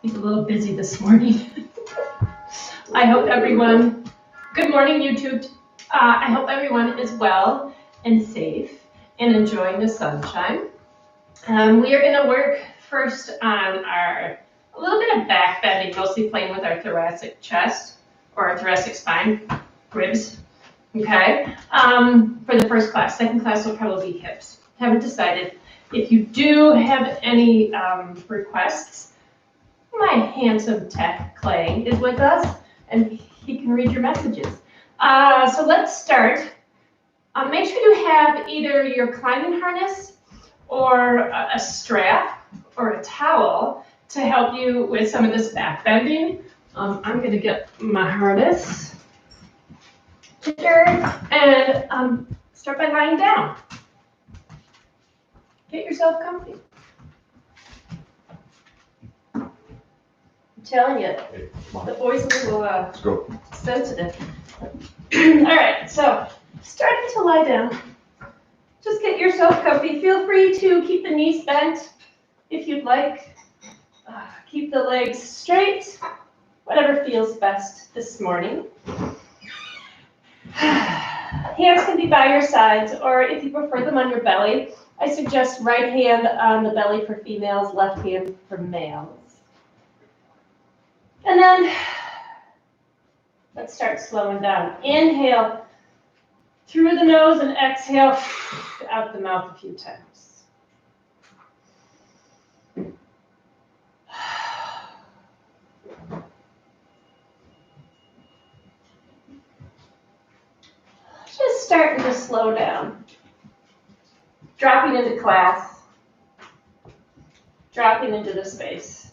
He's a little busy this morning. I hope everyone, good morning YouTube. I hope everyone is well and safe and enjoying the sunshine. We are gonna work first on a little bit of back bending, mostly playing with our thoracic chest or our thoracic spine, ribs, okay? For the first class. Second class will probably be hips. Haven't decided. If you do have any requests, my handsome tech Clay is with us, and he can read your messages. So let's start. Make sure you have either your climbing harness or a strap or a towel to help you with some of this back bending. I'm going to get my harness and start by lying down. Get yourself comfy. I'm telling you, the boys are a little sensitive. All right, so starting to lie down. Just get yourself comfy. Feel free to keep the knees bent if you'd like. Keep the legs straight, whatever feels best this morning. Hands can be by your sides, or if you prefer them on your belly, I suggest right hand on the belly for females, left hand for males. And then let's start slowing down. Inhale through the nose and exhale out the mouth a few times. Just starting to slow down. Dropping into class. Dropping into the space.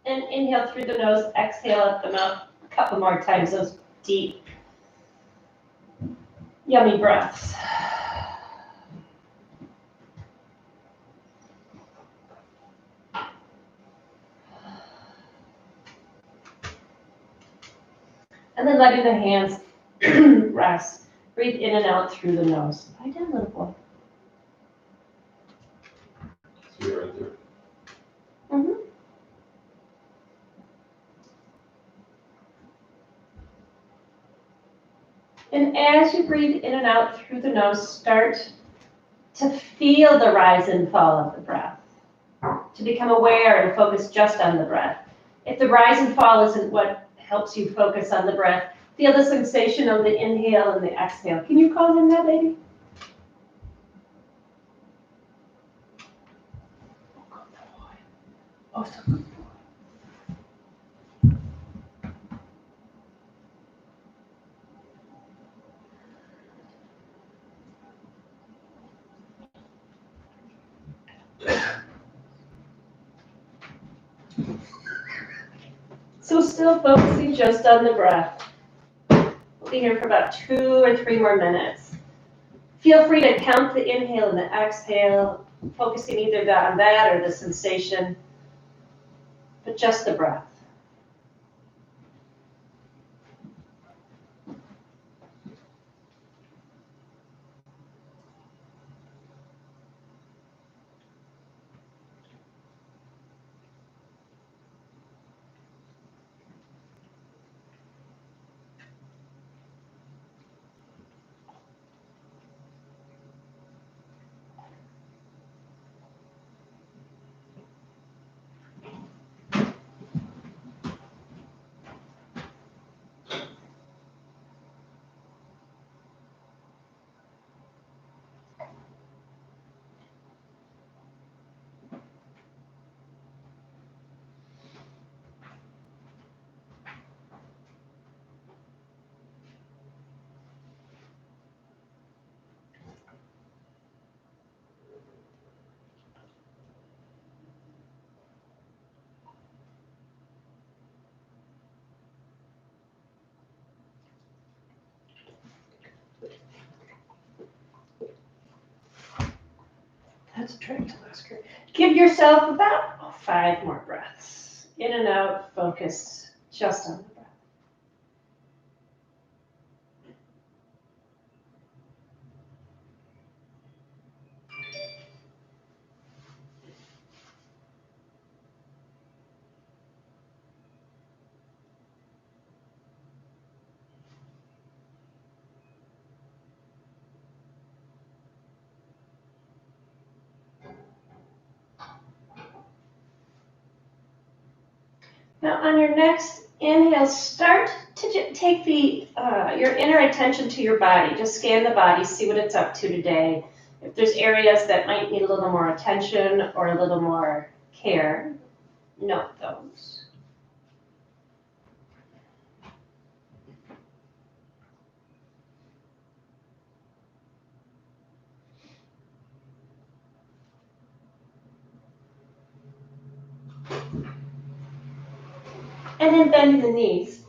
And inhale through the nose, exhale out the mouth a couple more times, those deep, yummy breaths. And then letting the hands rest. Breathe in and out through the nose. Lie down, little boy. See it right there. Mm-hmm. And as you breathe in and out through the nose, start to feel the rise and fall of the breath. To become aware and focus just on the breath. If the rise and fall isn't what helps you focus on the breath, feel the sensation of the inhale and the exhale. Can you call in that, baby? Oh, so good. So still focusing just on the breath. We'll be here for about 2 or 3 more minutes. Feel free to count the inhale and the exhale, focusing either on that or the sensation, but just the breath. That's a trick, Oscar. Give yourself about 5 more breaths. In and out, focus just on the breath. on your next inhale, start to take your inner attention to your body. Just scan the body, see what it's up to today. If there's areas that might need a little more attention or a little more care, note those. And then bending the knees.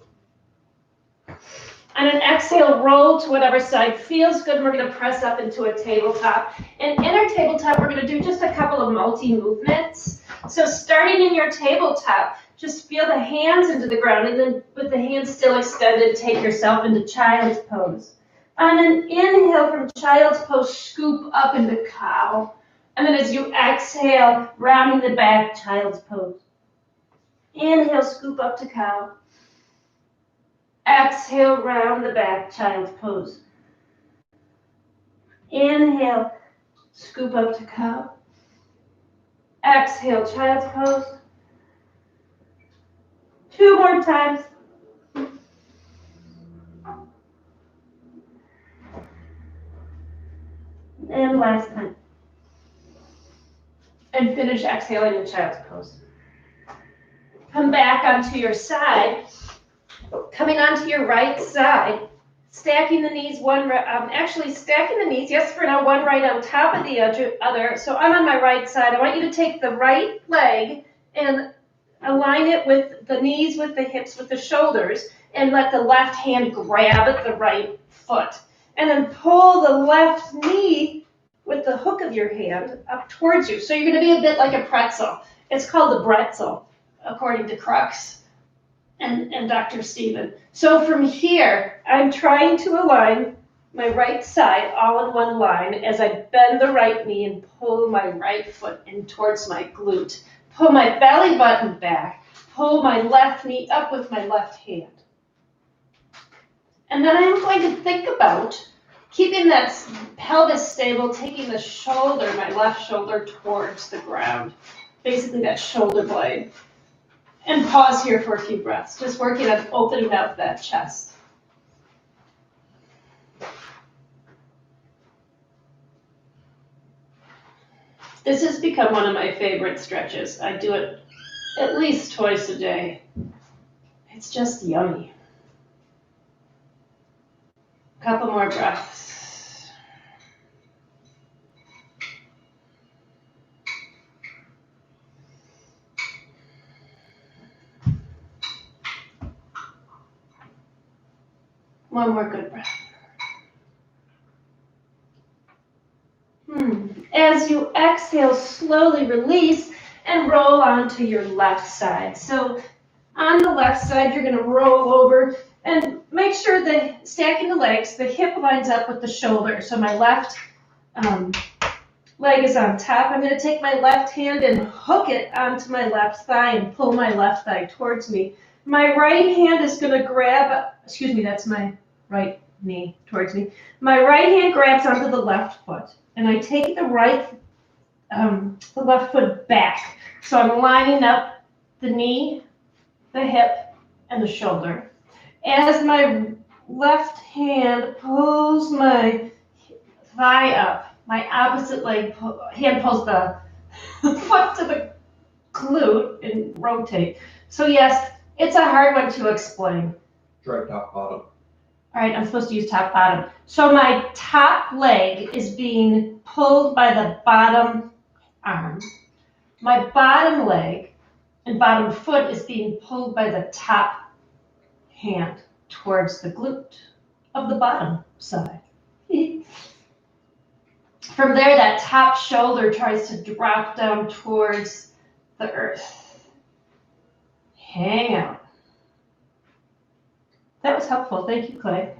On an exhale, roll to whatever side feels good. We're going to press up into a tabletop. And in our tabletop, we're going to do just a couple of multi-movements. So starting in your tabletop, just feel the hands into the ground, and then with the hands still extended, take yourself into child's pose. On an inhale from child's pose, scoop up into cow. And then as you exhale, rounding the back, child's pose. Inhale, scoop up to cow. Exhale, round the back, child's pose. Inhale, scoop up to cow. Exhale, child's pose. 2 more times. And last time. And finish exhaling in child's pose. Come back onto your side. Coming onto your right side, stacking the knees stacking the knees, yes, for now, one right on top of the other. So I'm on my right side. I want you to take the right leg and align it with the knees, with the hips, with the shoulders, and let the left hand grab at the right foot. And then pull the left knee with the hook of your hand up towards you. So you're going to be a bit like a pretzel. It's called a bretzel, according to Crux and Dr. Stephen. So from here, I'm trying to align my right side all in one line as I bend the right knee and pull my right foot in towards my glute. Pull my belly button back. Pull my left knee up with my left hand. And then I'm going to think about keeping that pelvis stable, taking the shoulder, my left shoulder, towards the ground. Basically that shoulder blade. And pause here for a few breaths, just working on opening up that chest. This has become one of my favorite stretches. I do it at least twice a day. It's just yummy. Couple more breaths. One more good breath. As you exhale, slowly release and roll onto your left side. So on the left side, you're going to roll over and make sure that stacking the legs, the hip lines up with the shoulder. So my left leg is on top. I'm going to take my left hand and hook it onto my left thigh and pull my left thigh towards me. My right hand is going to grab, that's my right knee towards me. My right hand grabs onto the left foot, and I take the left foot back. So I'm lining up the knee, the hip, and the shoulder. As my left hand pulls my thigh up, my opposite hand pulls the foot to the glute and rotate. So yes, it's a hard one to explain. Try top bottom. All right, I'm supposed to use top bottom. So my top leg is being pulled by the bottom arm. My bottom leg and bottom foot is being pulled by the top hand towards the glute of the bottom side. From there, that top shoulder tries to drop down towards the earth. Hang out. That was helpful. Thank you, Clay.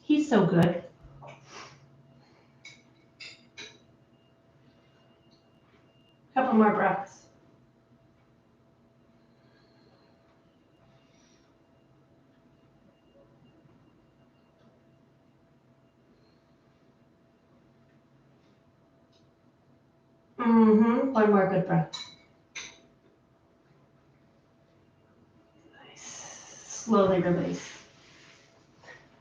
He's so good. Couple more breaths. One more good breath. Nice. Slowly release.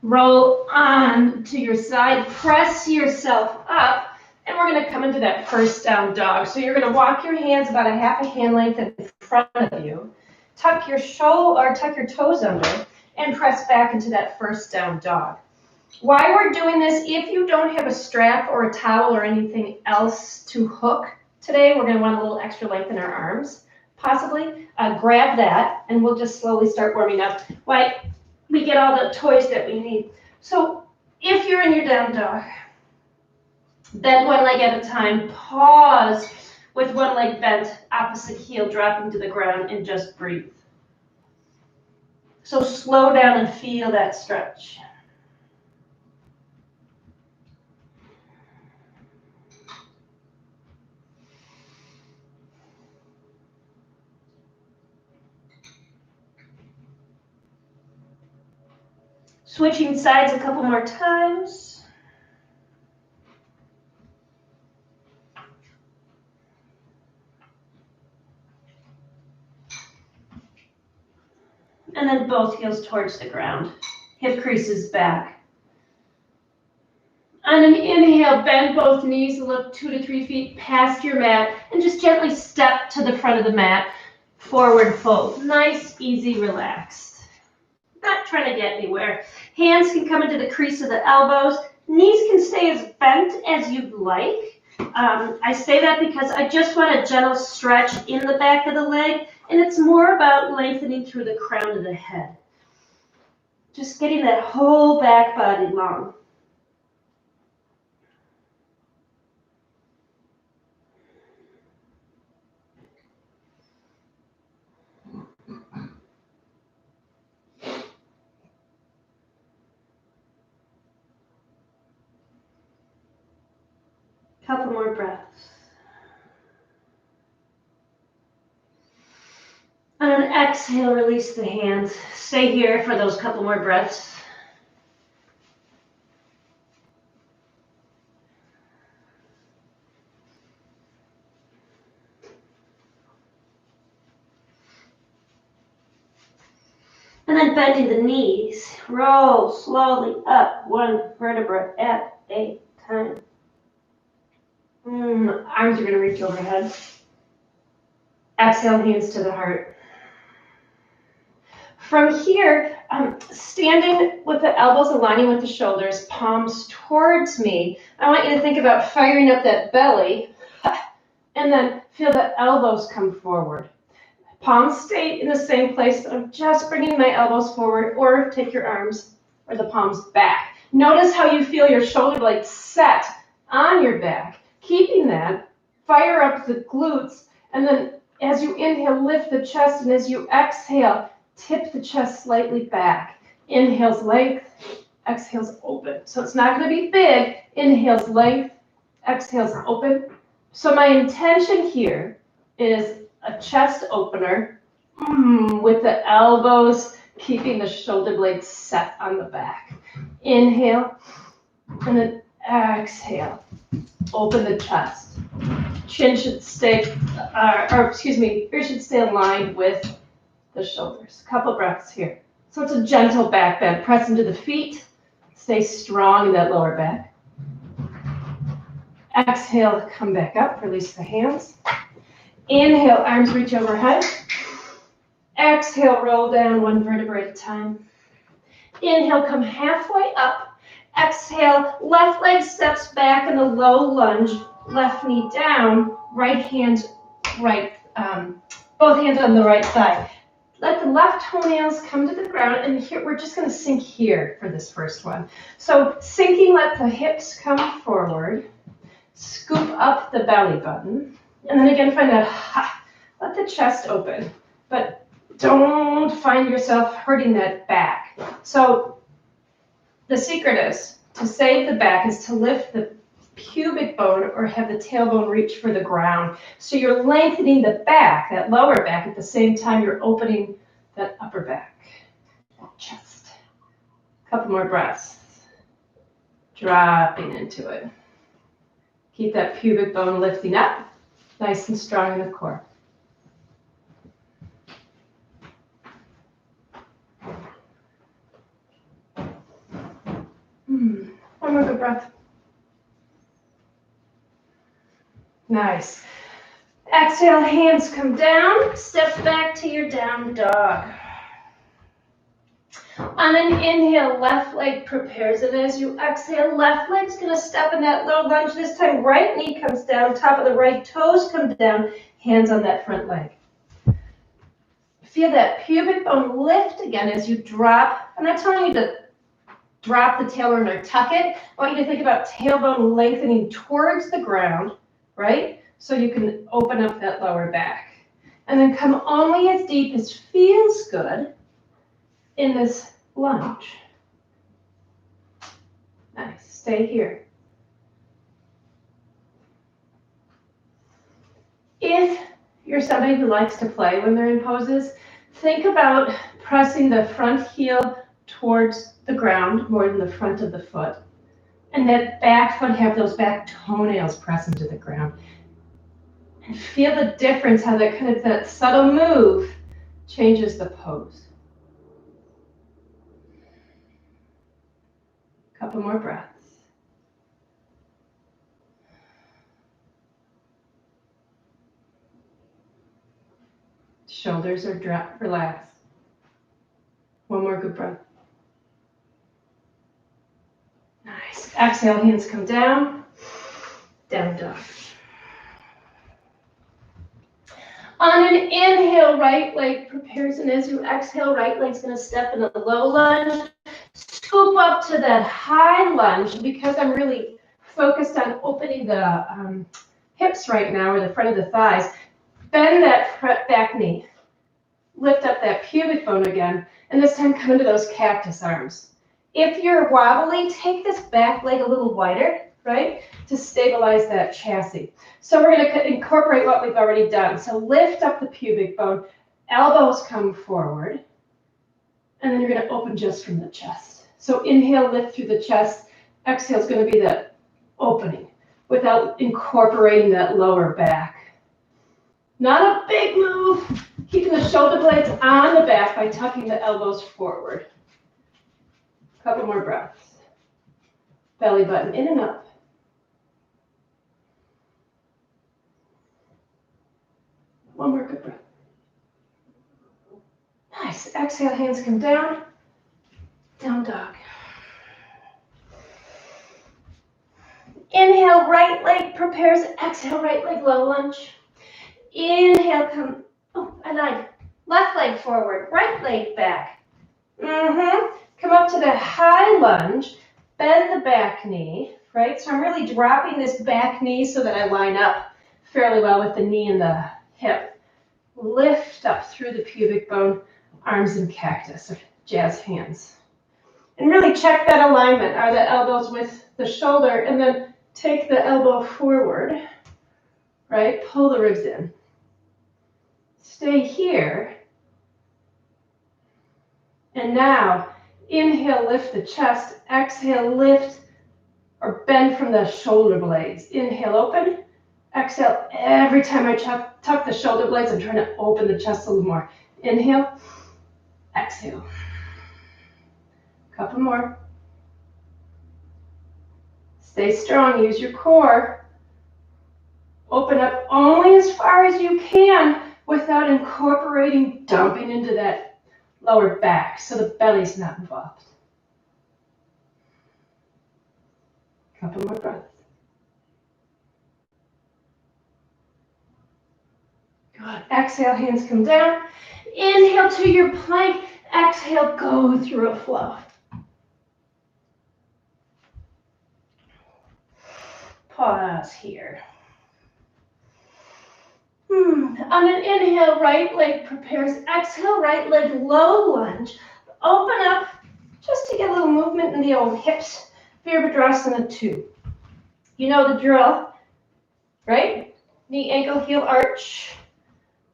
Roll on to your side, press yourself up, and we're gonna come into that first down dog. So you're gonna walk your hands about a half a hand length in front of you, tuck your toes under, and press back into that first down dog. Why we're doing this, if you don't have a strap or a towel or anything else to hook today, we're gonna want a little extra length in our arms, possibly. Grab that, and we'll just slowly start warming up. We get all the toys that we need. So if you're in your down dog, bend one leg at a time, pause with one leg bent, opposite heel dropping to the ground, and just breathe. So slow down and feel that stretch. Switching sides a couple more times. And then both heels towards the ground. Hip creases back. On an inhale, bend both knees, look 2 to 3 feet past your mat, and just gently step to the front of the mat. Forward fold. Nice, easy, relaxed. Not trying to get anywhere. Hands can come into the crease of the elbows. Knees can stay as bent as you'd like. I say that because I just want a gentle stretch in the back of the leg, and it's more about lengthening through the crown of the head. Just getting that whole back body long. Couple more breaths. On an exhale, release the hands. Stay here for those couple more breaths. And then bending the knees, roll slowly up one vertebra at a time. Arms are going to reach overhead. Exhale, hands to the heart. From here, standing with the elbows aligning with the shoulders, palms towards me, I want you to think about firing up that belly, and then feel the elbows come forward. Palms stay in the same place, but I'm just bringing my elbows forward, or take your arms or the palms back. Notice how you feel your shoulder blades set on your back. Keeping that, fire up the glutes, and then as you inhale, lift the chest, and as you exhale, tip the chest slightly back. Inhales length, exhales open. So it's not going to be big. Inhales length, exhales open. So my intention here is a chest opener with the elbows keeping the shoulder blades set on the back. Inhale, and then exhale. Open the chest. Chin should stay, ears should stay aligned with the shoulders. Couple breaths here. So it's a gentle back bend. Press into the feet. Stay strong in that lower back. Exhale, come back up. Release the hands. Inhale, arms reach overhead. Exhale, roll down one vertebra at a time. Inhale, come halfway up. Exhale, left leg steps back in the low lunge. Left knee down, right hand, both hands on the right side. Let the left toenails come to the ground, and here we're just going to sink here for this first one. So sinking, let the hips come forward. Scoop up the belly button. And then again, find that, let the chest open. But don't find yourself hurting that back. So the secret is, to save the back, is to lift the pubic bone or have the tailbone reach for the ground. So you're lengthening the back, that lower back, at the same time you're opening that upper back, that chest. Couple more breaths. Dropping into it. Keep that pubic bone lifting up. Nice and strong in the core. One more good breath. Nice. Exhale, hands come down. Step back to your down dog. On an inhale, left leg prepares it. As you exhale, left leg's going to step in that low lunge. This time, right knee comes down, top of the right toes come down, hands on that front leg. Feel that pubic bone lift again as you drop. I'm not telling you to drop the tailbone or tuck it. I want you to think about tailbone lengthening towards the ground, right? So you can open up that lower back. And then come only as deep as feels good in this lunge. Nice. Stay here. If you're somebody who likes to play when they're in poses, think about pressing the front heel towards the ground more than the front of the foot. And that back foot, have those back toenails press into the ground. And feel the difference, how that kind of that subtle move changes the pose. Couple more breaths. Shoulders are relaxed. One more good breath. Nice. Exhale, hands come down. Down dog. On an inhale, right leg prepares, and as you exhale, right leg's going to step in a low lunge. Scoop up to that high lunge. Because I'm really focused on opening the hips right now, or the front of the thighs, bend that back knee. Lift up that pubic bone again, and this time come into those cactus arms. If you're wobbly, take this back leg a little wider, right, to stabilize that chassis. So we're going to incorporate what we've already done. So lift up the pubic bone, elbows come forward, and then you're going to open just from the chest. So inhale, lift through the chest. Exhale is going to be that opening without incorporating that lower back. Not a big move. Keeping the shoulder blades on the back by tucking the elbows forward. Couple more breaths. Belly button in and up. One more good breath. Nice. Exhale, hands come down. Down dog. Inhale, right leg prepares. Exhale, right leg low lunge. Inhale, come. Oh, I lied. Left leg forward, right leg back. Come up to the high lunge. Bend the back knee, right? So I'm really dropping this back knee so that I line up fairly well with the knee and the hip. Lift up through the pubic bone, arms in cactus, or jazz hands. And really check that alignment. Are the elbows with the shoulder? And then take the elbow forward, right? Pull the ribs in. Stay here. And now, inhale, lift the chest. Exhale, lift or bend from the shoulder blades. Inhale, open. Exhale, every time I tuck the shoulder blades, I'm trying to open the chest a little more. Inhale, exhale. Couple more. Stay strong, use your core. Open up only as far as you can without incorporating, dumping into that lower back so the belly's not involved. Couple more breaths. Good. Exhale, hands come down. Inhale to your plank. Exhale, go through a flow. Pause here. On an inhale, right leg prepares. Exhale, right leg low lunge. Open up just to get a little movement in the old hips. Virabhadrasana 2. You know the drill, right? Knee, ankle, heel, arch.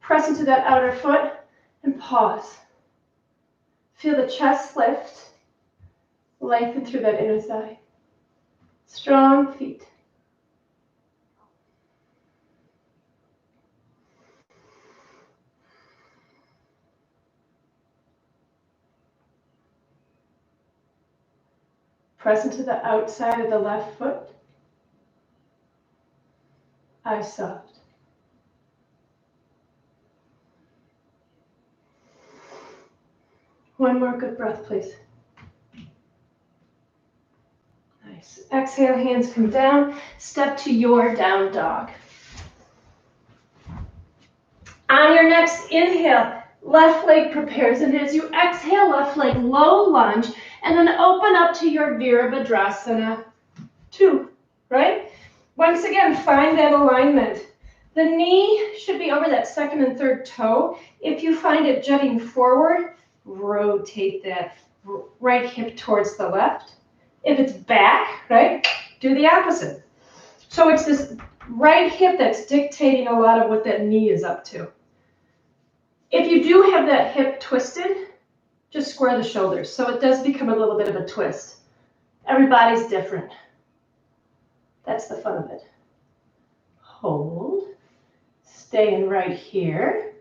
Press into that outer foot and pause. Feel the chest lift. Lengthen through that inner thigh. Strong feet. Press into the outside of the left foot. Eyes soft. One more good breath, please. Nice. Exhale, hands come down. Step to your down dog. On your next inhale, left leg prepares, and as you exhale, left leg low lunge, and then open up to your Virabhadrasana 2, right? Once again, find that alignment. The knee should be over that second and third toe. If you find it jutting forward, rotate that right hip towards the left. If it's back, right, do the opposite. So it's this right hip that's dictating a lot of what that knee is up to. If you do have that hip twisted, just square the shoulders. So it does become a little bit of a twist. Everybody's different. That's the fun of it. Hold. Staying right here.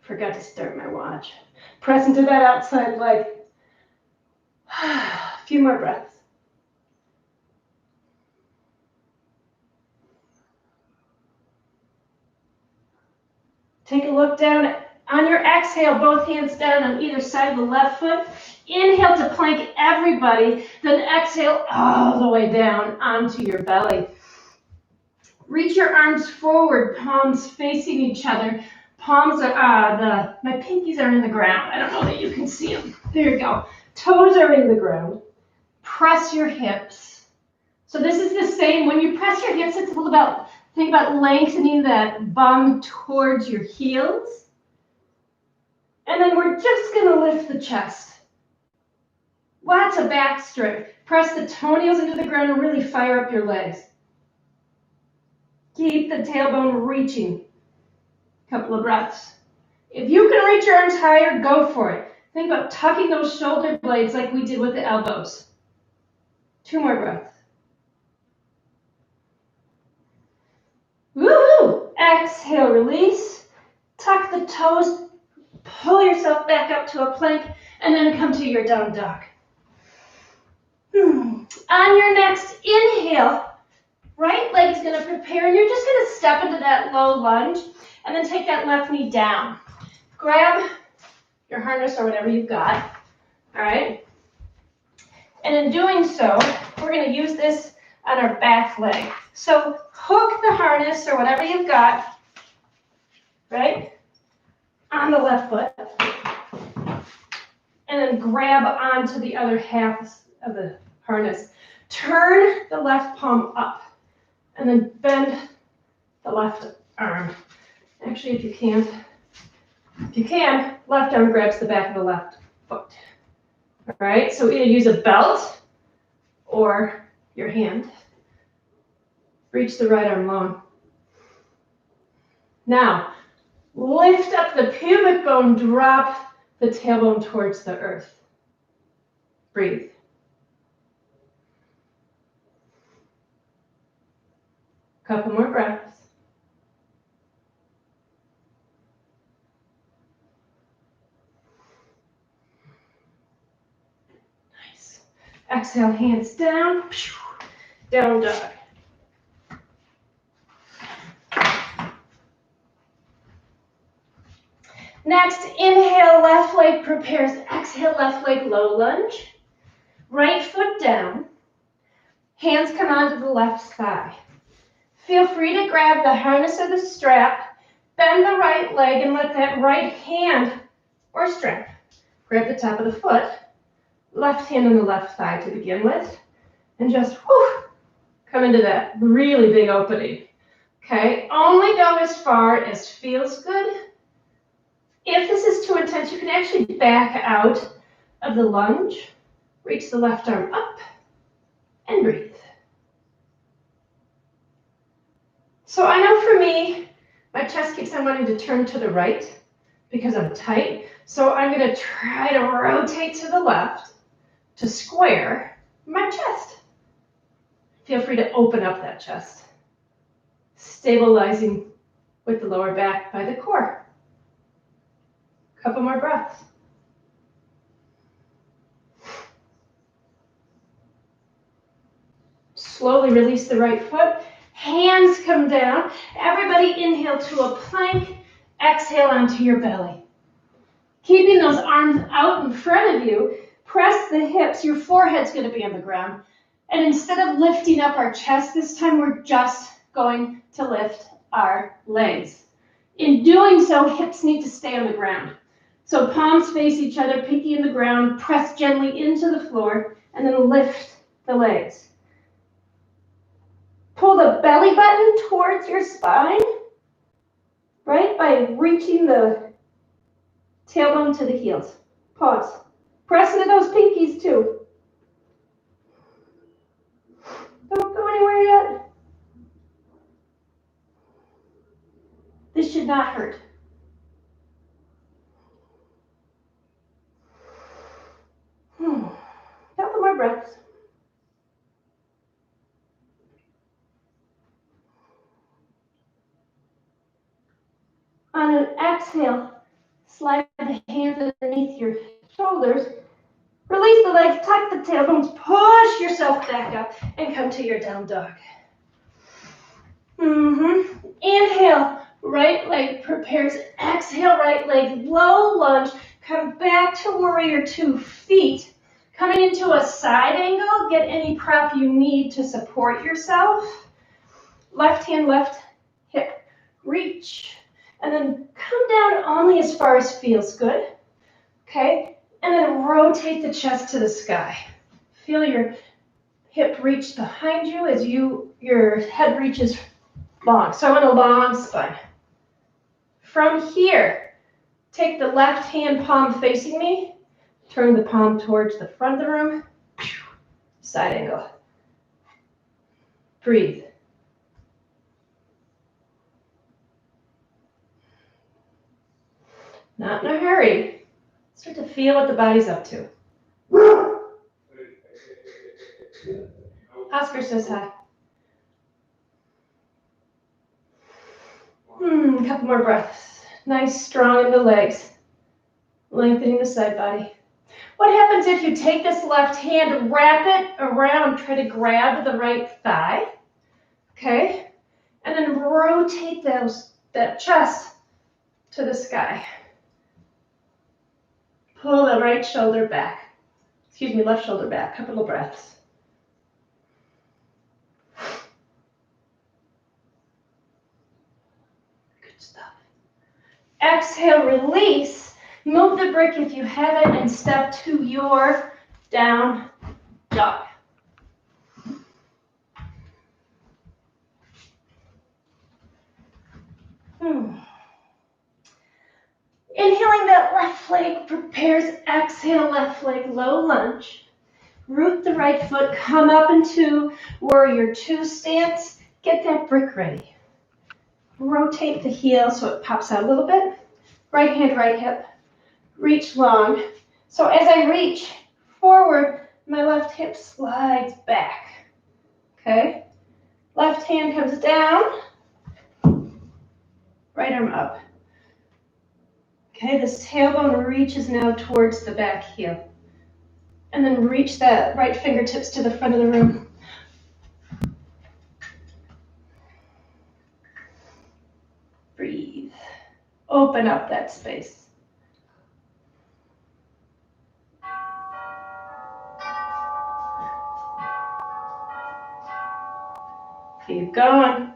Forgot to start my watch. Press into that outside leg. A few more breaths. Take a look down. On your exhale, both hands down on either side of the left foot. Inhale to plank everybody, then exhale all the way down onto your belly. Reach your arms forward, palms facing each other. Palms are, my pinkies are in the ground. I don't know that you can see them. There you go. Toes are in the ground. Press your hips. So this is the same. When you press your hips, it's a little about, think about lengthening that bum towards your heels. And then we're just going to lift the chest. Lots of back stretch. Press the toenails into the ground and really fire up your legs. Keep the tailbone reaching. Couple of breaths. If you can reach your arms higher, go for it. Think about tucking those shoulder blades like we did with the elbows. 2 more breaths. Woo! Exhale, release. Tuck the toes. Pull yourself back up to a plank, and then come to your down dog. On your next inhale, right leg is going to prepare, and you're just going to step into that low lunge, and then take that left knee down. Grab your harness or whatever you've got, all right? And in doing so, we're going to use this on our back leg. So hook the harness or whatever you've got, right, on the left foot, and then grab onto the other half of the harness. Turn the left palm up, and then bend the left arm. Actually, if you can, left arm grabs the back of the left foot. All right, so either use a belt or your hand. Reach the right arm long. Now, lift up the pubic bone, drop the tailbone towards the earth. Breathe. Couple more breaths. Nice. Exhale, hands down. Down dog. Next, inhale, left leg prepares. Exhale, left leg low lunge. Right foot down. Hands come onto the left thigh. Feel free to grab the harness or the strap. Bend the right leg and let that right hand or strap grab the top of the foot. Left hand on the left thigh to begin with. And just come into that really big opening. Okay, only go as far as feels good. If this is too intense, you can actually back out of the lunge. Reach the left arm up and breathe. So I know for me, my chest keeps on wanting to turn to the right because I'm tight. So I'm going to try to rotate to the left to square my chest. Feel free to open up that chest, stabilizing with the lower back by the core. Couple more breaths. Slowly release the right foot. Hands come down. Everybody inhale to a plank. Exhale onto your belly. Keeping those arms out in front of you, press the hips. Your forehead's going to be on the ground. And instead of lifting up our chest this time, we're just going to lift our legs. In doing so, hips need to stay on the ground. So palms face each other, pinky in the ground, press gently into the floor, and then lift the legs. Pull the belly button towards your spine, right, by reaching the tailbone to the heels. Pause. Press into those pinkies too. Don't go anywhere yet. This should not hurt. Couple more breaths. On an exhale, slide the hands underneath your shoulders. Release the legs, tuck the tailbones, push yourself back up, and come to your down dog. Inhale, right leg prepares. Exhale, right leg, low lunge. Come back to warrior two. Feet coming into a side angle. Get any prop you need to support yourself. Left hand, left hip. Reach. And then come down only as far as feels good. Okay? And then rotate the chest to the sky. Feel your hip reach behind you as your head reaches long. So I want a long spine. From here, take the left hand palm facing me. Turn the palm towards the front of the room. Side angle. Breathe. Not in a hurry. Start to feel what the body's up to. Oscar says hi. A couple more breaths. Nice, strong in the legs. Lengthening the side body. What happens if you take this left hand, wrap it around, try to grab the right thigh, okay? And then rotate that chest to the sky. Pull the right shoulder back. Left shoulder back. Couple of breaths. Good stuff. Exhale, release. Move the brick if you have it and step to your down dog. Inhaling that left leg prepares. Exhale, left leg, low lunge. Root the right foot, come up into warrior two stance. Get that brick ready. Rotate the heel so it pops out a little bit. Right hand, right hip. Reach long. So as I reach forward, my left hip slides back. Okay? Left hand comes down. Right arm up. Okay, this tailbone reaches now towards the back heel. And then reach that right fingertips to the front of the room. Breathe. Open up that space. Keep going.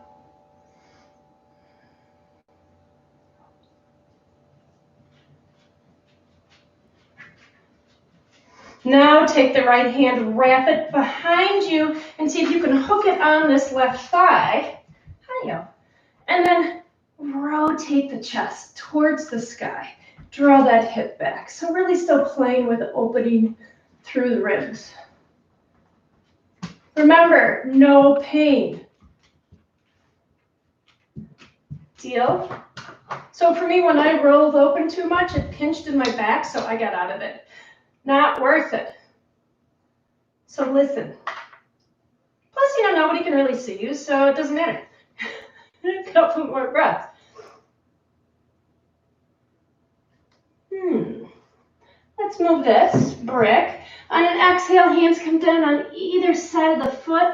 Now take the right hand, wrap it behind you, and see if you can hook it on this left thigh. Hiyo. And then rotate the chest towards the sky. Draw that hip back. So really still playing with the opening through the ribs. Remember, no pain. Deal? So for me, when I rolled open too much, it pinched in my back, so I got out of it. Not worth it. So listen. Plus, nobody can really see you, so it doesn't matter. A couple more breaths. let's move this brick. On an exhale, hands come down on either side of the foot.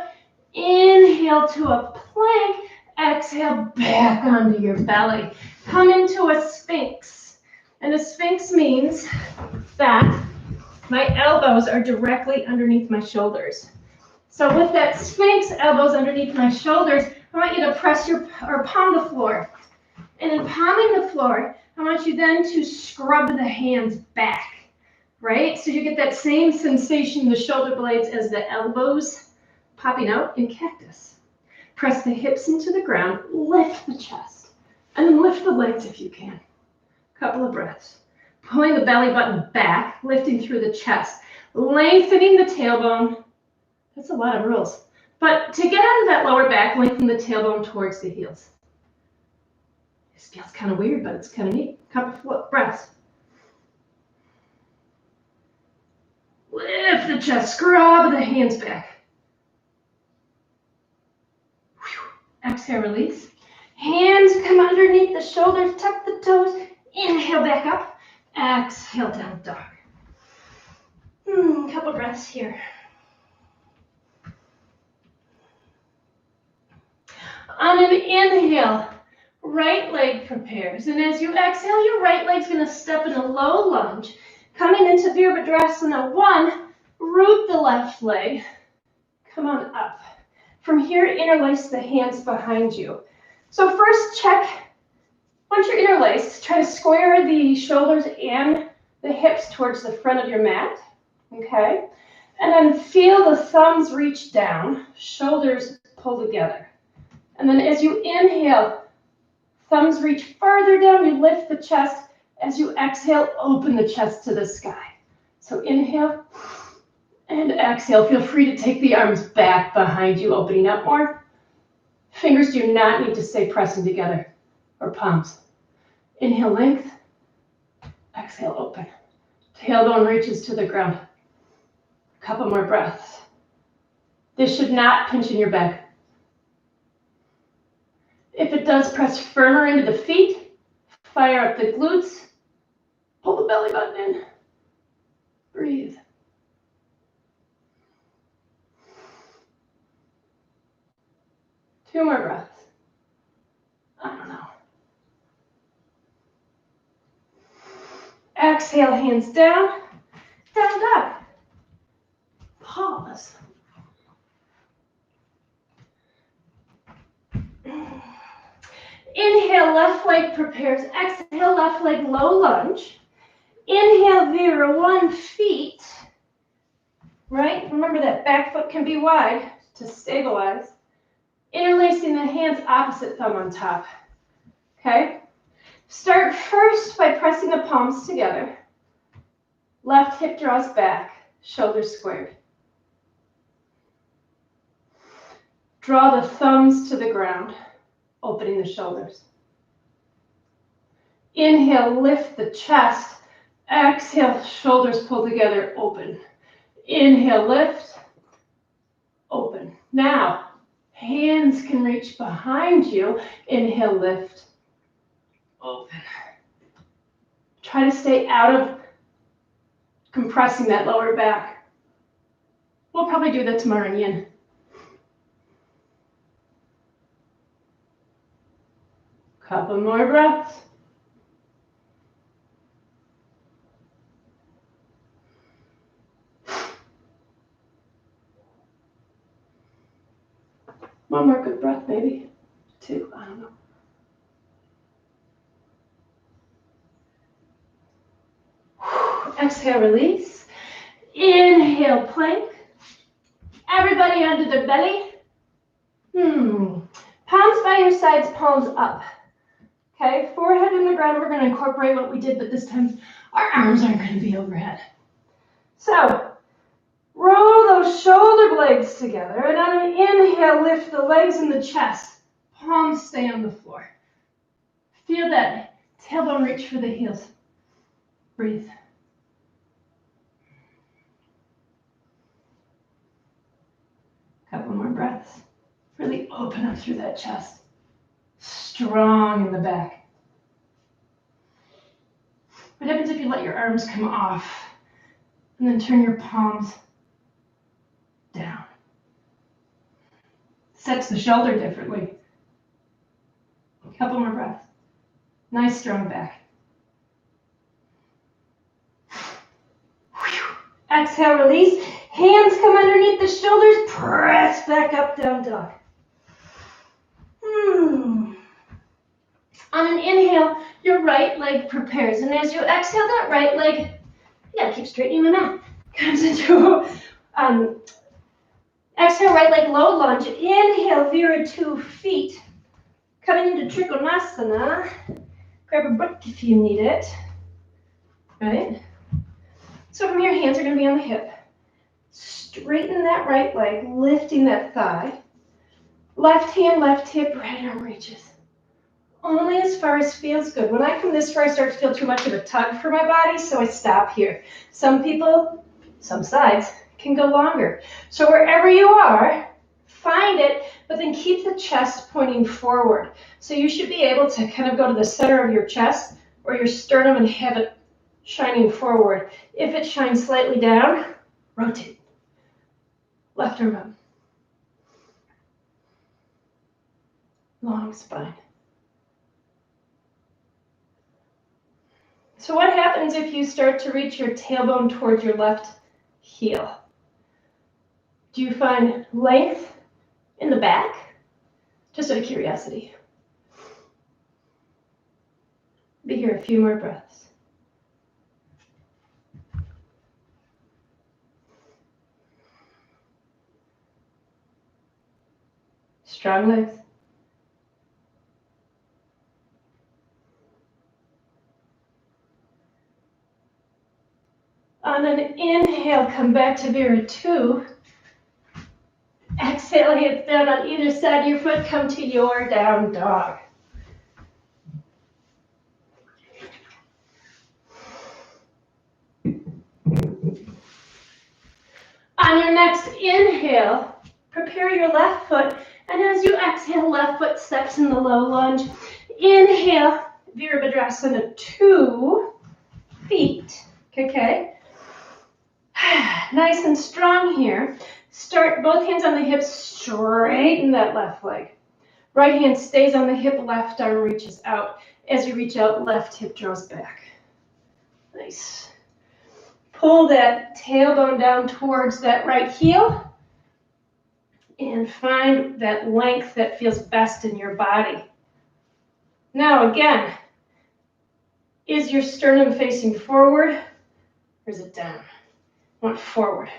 Inhale to a plank. Exhale back onto your belly. Come into a sphinx. And a sphinx means that my elbows are directly underneath my shoulders. So with that sphinx, elbows underneath my shoulders, I want you to press or palm the floor. And in palming the floor, I want you then to scrub the hands back, right? So you get that same sensation in the shoulder blades as the elbows popping out in cactus. Press the hips into the ground, lift the chest, and then lift the legs if you can. Couple of breaths. Pulling the belly button back, lifting through the chest, lengthening the tailbone. That's a lot of rules. But to get out of that lower back, lengthen the tailbone towards the heels. This feels kind of weird, but it's kind of neat. Couple of breaths. Lift the chest, scrub the hands back. Whew. Exhale, release. Hands come underneath the shoulders, tuck the toes. Inhale back up. Exhale, down dog. Couple breaths here. On an inhale, right leg prepares. And as you exhale, your right leg's going to step in a low lunge. Coming into Virabhadrasana 1, root the left leg. Come on up. From here, interlace the hands behind you. So first check, once you're interlaced, try to square the shoulders and the hips towards the front of your mat. Okay? And then feel the thumbs reach down, shoulders pull together. And then as you inhale, thumbs reach further down, you lift the chest. As you exhale, open the chest to the sky. So inhale and exhale. Feel free to take the arms back behind you, opening up more. Fingers do not need to stay pressing together, or palms. Inhale, length. Exhale, open. Tailbone reaches to the ground. A couple more breaths. This should not pinch in your back. If it does, press firmer into the feet. Fire up the glutes. Pull the belly button in. Breathe. Two more breaths. I don't know. Exhale, hands down. Down dog. Pause. Inhale, left leg prepares. Exhale, left leg, low lunge. Inhale, Vira, 1 feet. Right? Remember that back foot can be wide to stabilize. Interlacing the hands, opposite thumb on top. Okay? Start first by pressing the palms together. Left hip draws back, shoulders squared. Draw the thumbs to the ground, opening the shoulders. Inhale, lift the chest. Exhale, shoulders pull together, open. Inhale, lift, open. Now, hands can reach behind you. Inhale, lift, open. Try to stay out of compressing that lower back. We'll probably do that tomorrow in yin. Couple more breaths. One more good breath, maybe. 2, I don't know. Exhale, release. Inhale, plank. Everybody onto their belly. Palms by your sides, palms up. Okay, forehead in the ground. We're going to incorporate what we did, but this time our arms aren't going to be overhead. So, roll those shoulder blades together, and on an inhale, lift the legs and the chest. Palms stay on the floor. Feel that tailbone reach for the heels. Breathe. Couple more breaths. Really open up through that chest. Strong in the back. What happens if you let your arms come off And then turn your palms down. Sets the shoulder differently. A couple more breaths. Nice strong back. Exhale, release. Hands come underneath the shoulders. Press back up, down dog. On an inhale, your right leg prepares. And as you exhale that right leg, you gotta keep straightening the mat. Comes into exhale, right leg low lunge. Inhale, Virabhadra feet. Coming into Trikonasana. Grab a book if you need it. Right? So from here, hands are gonna be on the hip. Straighten that right leg, lifting that thigh. Left hand, left hip, right arm reaches. Only as far as feels good. When I come this far, I start to feel too much of a tug for my body, so I stop here. Some people, some sides, can go longer. So wherever you are, find it, but then keep the chest pointing forward. So you should be able to kind of go to the center of your chest or your sternum and have it shining forward. If it shines slightly down, rotate. Left arm up. Long spine. So what happens if you start to reach your tailbone towards your left heel? Do you find length in the back? Just out of curiosity. Be here a few more breaths. Strong legs. On an inhale, come back to Virabhadra. Exhale, hips down on either side of your foot. Come to your down dog. On your next inhale, prepare your left foot. And as you exhale, left foot steps in the low lunge. Inhale, Virabhadrasana, 2 feet. Okay. Nice and strong here. Start both hands on the hips, straighten that left leg. Right hand stays on the hip, left arm reaches out. As you reach out, left hip draws back. Nice. Pull that tailbone down towards that right heel and find that length that feels best in your body. Now again, is your sternum facing forward or is it down? I want forward.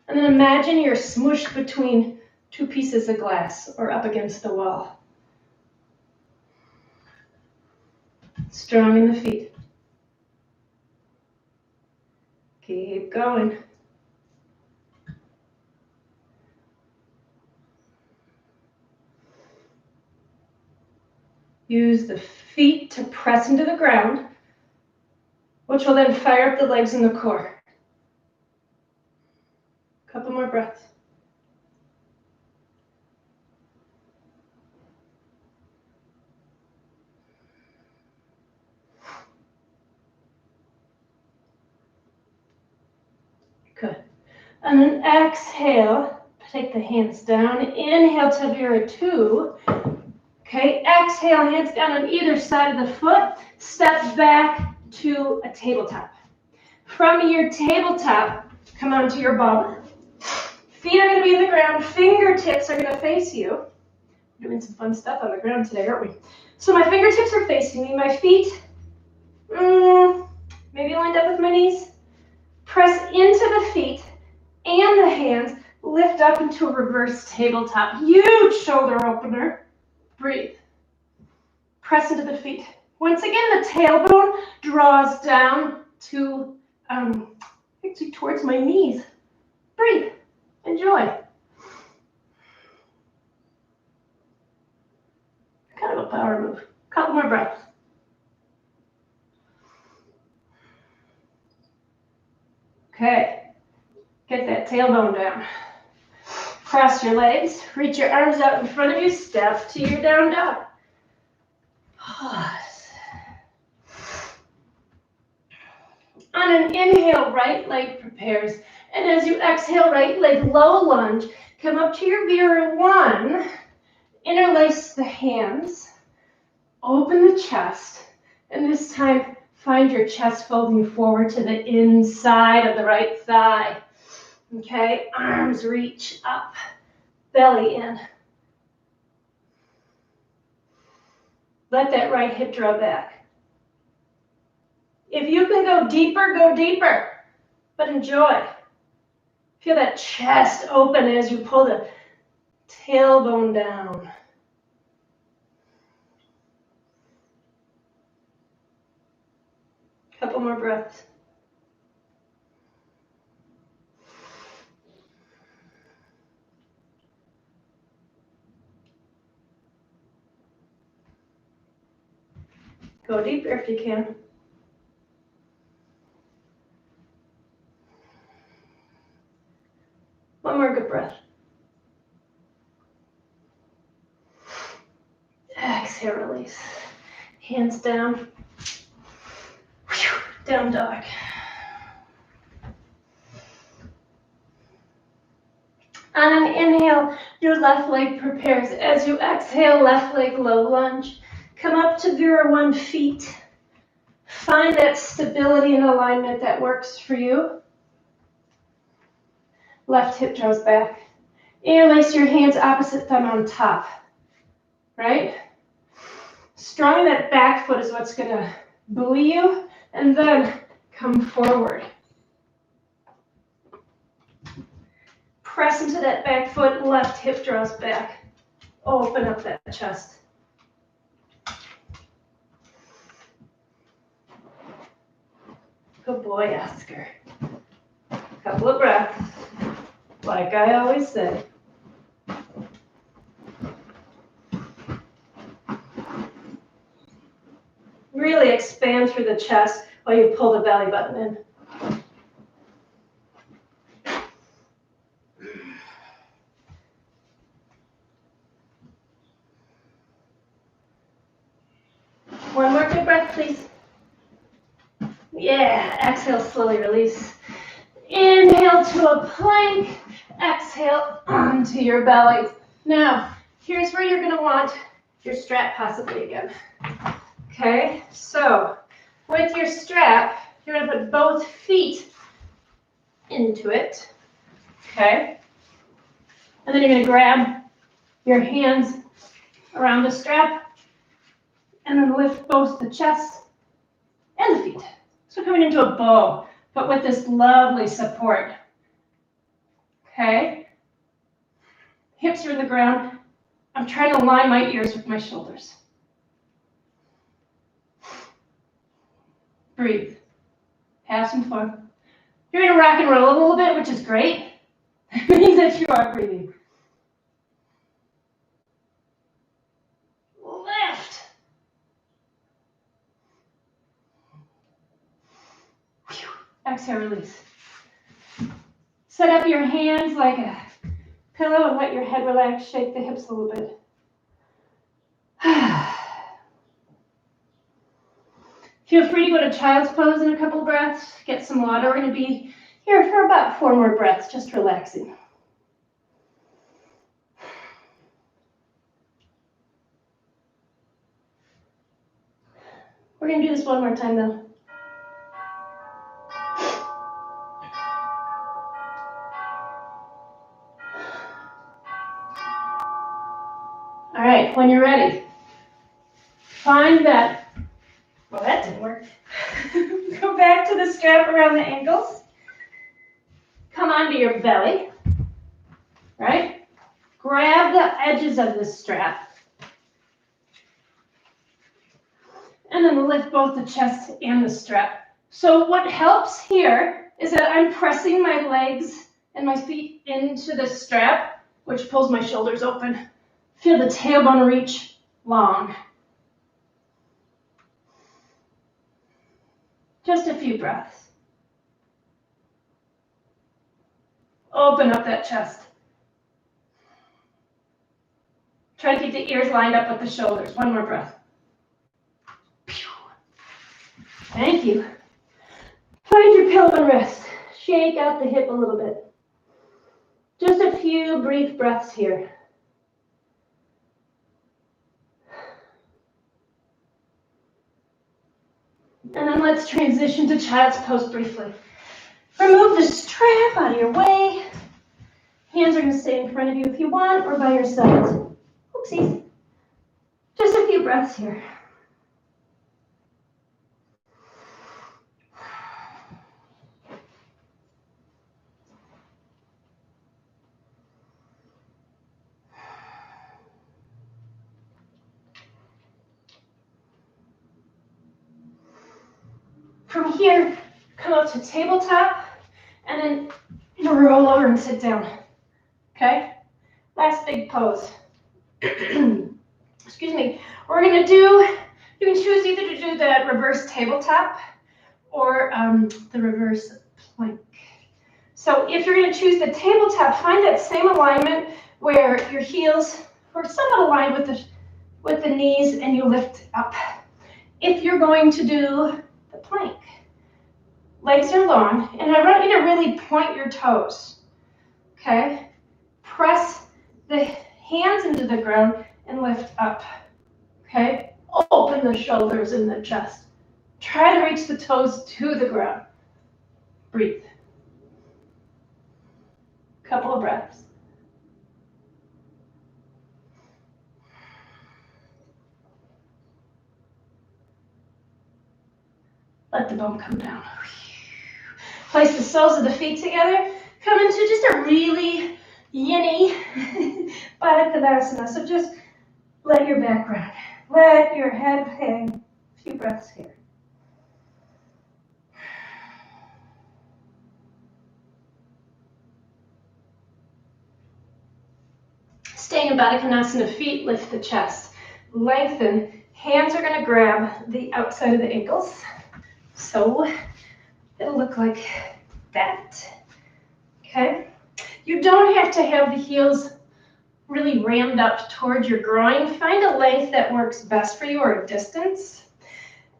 And then imagine you're smushed between 2 pieces of glass or up against the wall. Strong in the feet. Keep going. Use the feet to press into the ground, which will then fire up the legs and the core. Couple more breaths. Good. And then exhale, take the hands down. Inhale to Virabhadra. Okay, exhale, hands down on either side of the foot. Step back to a tabletop. From your tabletop, come onto your bum. Feet are going to be in the ground. Fingertips are going to face you. We're doing some fun stuff on the ground today, aren't we? So my fingertips are facing me. My feet, maybe lined up with my knees. Press into the feet and the hands. Lift up into a reverse tabletop. Huge shoulder opener. Breathe. Press into the feet. Once again, the tailbone draws down to actually towards my knees. Breathe. Enjoy. Kind of a power move. Couple more breaths. Okay. Get that tailbone down. Cross your legs. Reach your arms out in front of you. Step to your down dog. Pause. On an inhale, right leg prepares. And as you exhale, right leg low lunge. Come up to your Vera 1. Interlace the hands. Open the chest. And this time, find your chest folding forward to the inside of the right thigh. Okay, arms reach up. Belly in. Let that right hip draw back. If you can go deeper, but enjoy. Feel that chest open as you pull the tailbone down. Couple more breaths. Go deeper if you can. One more good breath. Exhale, release. Hands down. Down dog. On an inhale, your left leg prepares. As you exhale, left leg low lunge. Come up to Vera 1 feet. Find that stability and alignment that works for you. Left hip draws back. Interlace your hands opposite thumb on top. Right? Strong that back foot is what's going to buoy you. And then come forward. Press into that back foot. Left hip draws back. Open up that chest. Good boy, Oscar. Couple of breaths. Like I always say. Really expand through the chest while you pull the belly button in. One more good breath, please. Yeah, exhale, slowly release. Inhale to a plank. Exhale onto your belly. Now, here's where you're going to want your strap possibly again. Okay, so with your strap, you're going to put both feet into it. Okay, and then you're going to grab your hands around the strap and then lift both the chest and the feet. So coming into a bow, but with this lovely support. Okay, hips are in the ground. I'm trying to align my ears with my shoulders. Breathe. Have some fun. You're going to rock and roll a little bit, which is great. It means that you are breathing. Lift. Exhale, release. Set up your hands like a pillow and let your head relax. Shake the hips a little bit. Feel free to go to child's pose in a couple breaths. Get some water. We're going to be here for about 4 more breaths, just relaxing. We're going to do this one more time, though. All right, when you're ready, find that. Well, that didn't work. Go back to the strap around the ankles. Come onto your belly, right? Grab the edges of the strap. And then lift both the chest and the strap. So what helps here is that I'm pressing my legs and my feet into the strap, which pulls my shoulders open. Feel the tailbone reach long. Just a few breaths. Open up that chest. Try to keep the ears lined up with the shoulders. One more breath. Thank you. Find your pillow and rest. Shake out the hip a little bit. Just a few brief breaths here. And then let's transition to child's pose briefly. Remove the strap out of your way. Hands are going to stay in front of you if you want, or by your sides. Oopsies. Just a few breaths here. From here, come up to tabletop, and then roll over and sit down. Okay? Last big pose. Excuse me. We're gonna do, you can choose either to do the reverse tabletop or the reverse plank. So if you're gonna choose the tabletop, find that same alignment where your heels are somewhat aligned with the knees and you lift up. If you're going to do the plank, legs are long, and I want you to really point your toes, okay? Press the hands into the ground and lift up, okay? Open the shoulders and the chest. Try to reach the toes to the ground. Breathe. Couple of breaths. Let the bum come down. Place the soles of the feet together. Come into just a really yinny Baddha Konasana. So just let your back round. Let your head hang. A few breaths here. Staying in Baddha Konasana, feet lift the chest. Lengthen. Hands are going to grab the outside of the ankles. So it'll look like that. Okay? You don't have to have the heels really rammed up towards your groin. Find a length that works best for you or a distance.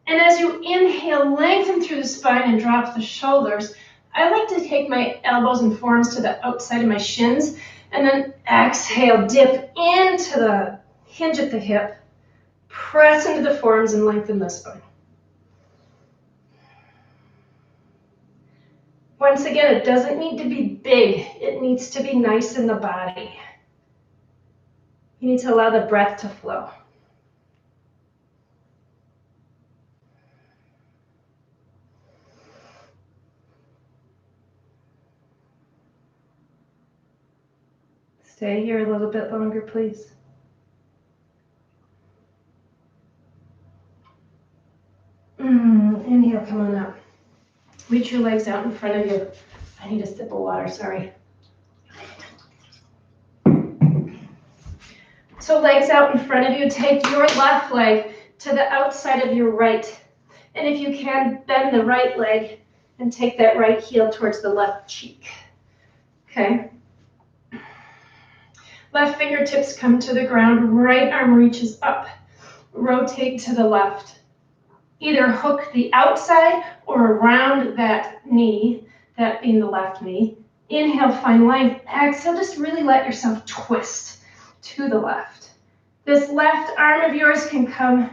And as you inhale, lengthen through the spine and drop the shoulders. I like to take my elbows and forearms to the outside of my shins and then exhale, dip into the hinge at the hip, press into the forearms and lengthen the spine. Once again, it doesn't need to be big. It needs to be nice in the body. You need to allow the breath to flow. Stay here a little bit longer, please. Inhale, come on up. Reach your legs out in front of you. I need a sip of water, sorry. So legs out in front of you. Take your left leg to the outside of your right. And if you can, bend the right leg and take that right heel towards the left cheek. Okay? Left fingertips come to the ground. Right arm reaches up. Rotate to the left. Either hook the outside or around that knee, that being the left knee. Inhale, find length. Exhale, just really let yourself twist to the left. This left arm of yours can come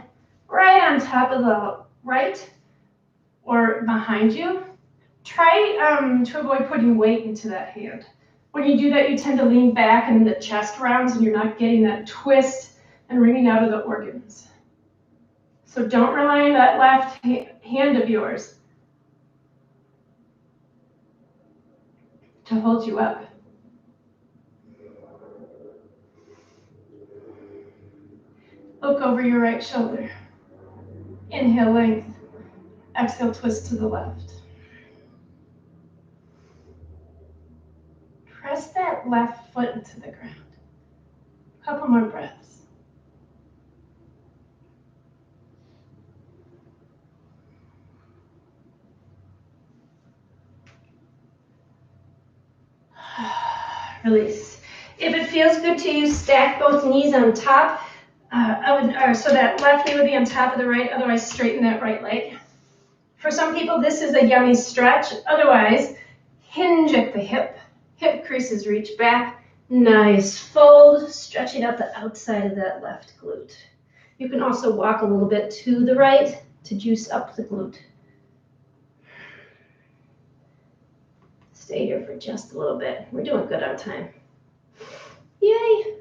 right on top of the right or behind you. Try to avoid putting weight into that hand. When you do that, you tend to lean back and the chest rounds and you're not getting that twist and wringing out of the organs. So don't rely on that left hand of yours to hold you up. Look over your right shoulder. Inhale, length. Exhale, twist to the left. Press that left foot into the ground. A couple more breaths. Release. If it feels good to you, stack both knees on top. So that left knee would be on top of the right, otherwise straighten that right leg. For some people, this is a yummy stretch. Otherwise, hinge at the hip. Hip creases reach back. Nice fold, stretching out the outside of that left glute. You can also walk a little bit to the right to juice up the glute. Stay here for just a little bit. We're doing good on time. Yay!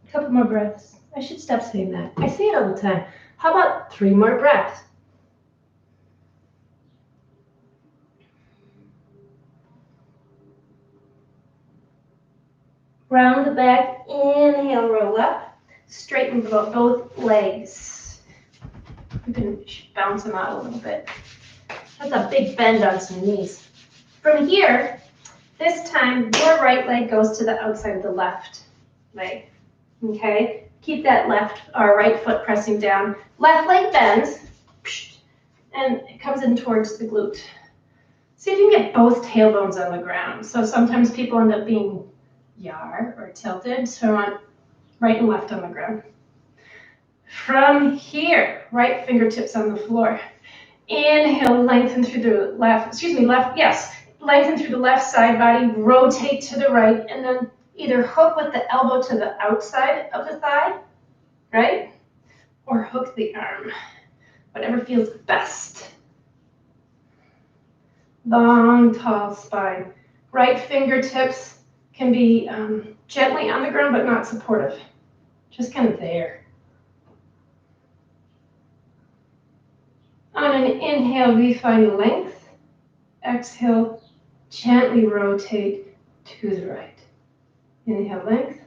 A couple more breaths. I should stop saying that. I say it all the time. How about 3 more breaths? Round the back, inhale, roll up. Straighten both legs. You can bounce them out a little bit. That's a big bend on some knees. From here, this time your right leg goes to the outside of the left leg. Okay? Keep that left or right foot pressing down. Left leg bends, and it comes in towards the glute. See if you can get both tailbones on the ground. So sometimes people end up being yar or tilted, so I want right and left on the ground. From here, right fingertips on the floor. Inhale, lengthen through the lengthen through the left side body, rotate to the right, and then either hook with the elbow to the outside of the thigh, right? Or hook the arm, whatever feels best. Long, tall spine. Right fingertips can be gently on the ground, but not supportive. Just kind of there. On an inhale, we find length. Exhale, gently rotate to the right. Inhale, length.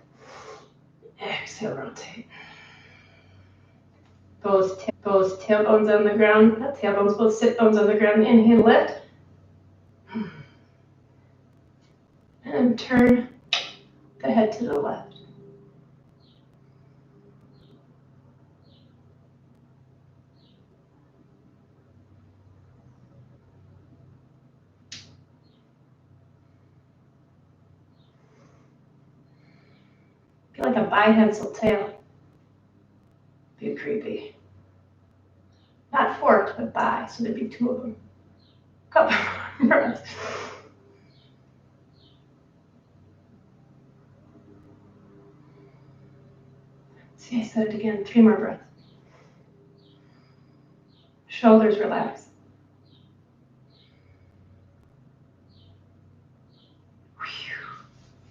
Exhale, rotate. Both tailbones on the ground, not tailbones, both sit bones on the ground. Inhale, lift. And turn the head to the left. Feel like a bihensile tail. Be creepy. Not forked, but bi, so there'd be 2 of them. Couple more breaths. See, I said it again. 3 more breaths. Shoulders relax.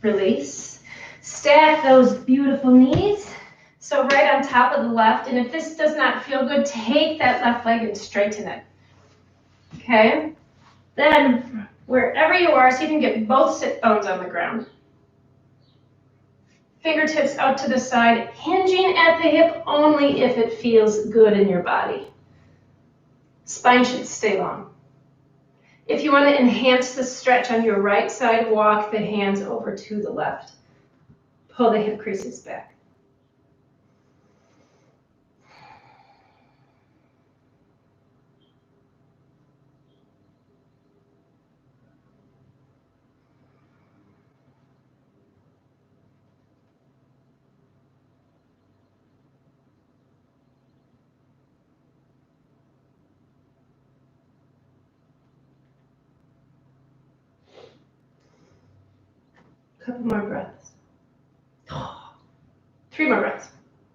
Release. Stack those beautiful knees. So right on top of the left, and if this does not feel good, take that left leg and straighten it. Okay? Then, wherever you are, see if you can get both sit bones on the ground. Fingertips out to the side, hinging at the hip only if it feels good in your body. Spine should stay long. If you want to enhance the stretch on your right side, walk the hands over to the left. Pull the hip creases back. Couple more breaths. 3 more breaths.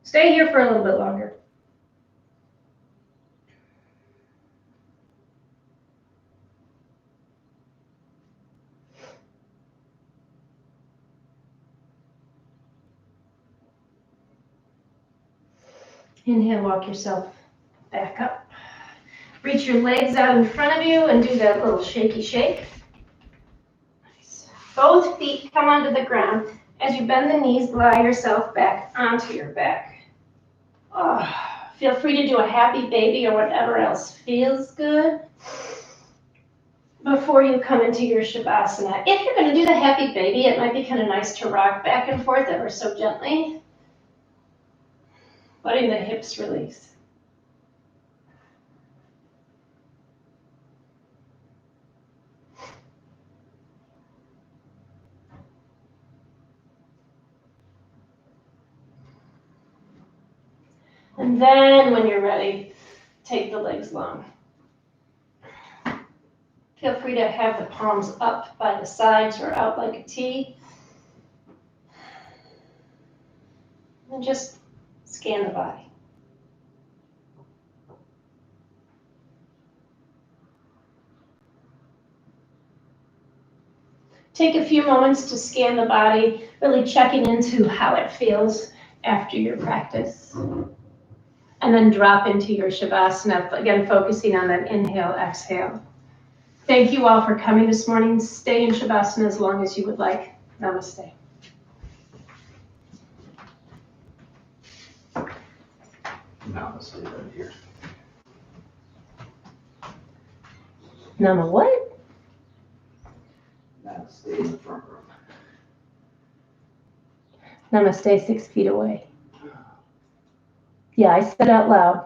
Stay here for a little bit longer. Inhale, walk yourself back up. Reach your legs out in front of you and do that little shaky shake. Nice. Both feet come onto the ground. As you bend the knees, lie yourself back onto your back. Oh, feel free to do a happy baby or whatever else feels good before you come into your Shavasana. If you're going to do the happy baby, it might be kind of nice to rock back and forth ever so gently, letting the hips release. And then when you're ready, take the legs long. Feel free to have the palms up by the sides or out like a T. And just scan the body. Take a few moments to scan the body, really checking into how it feels after your practice. And then drop into your Shavasana, again, focusing on that inhale, exhale. Thank you all for coming this morning. Stay in Shavasana as long as you would like. Namaste. Namaste right here. Nama what? Namaste in the front room. Namaste 6 feet away. Yeah, I said out loud.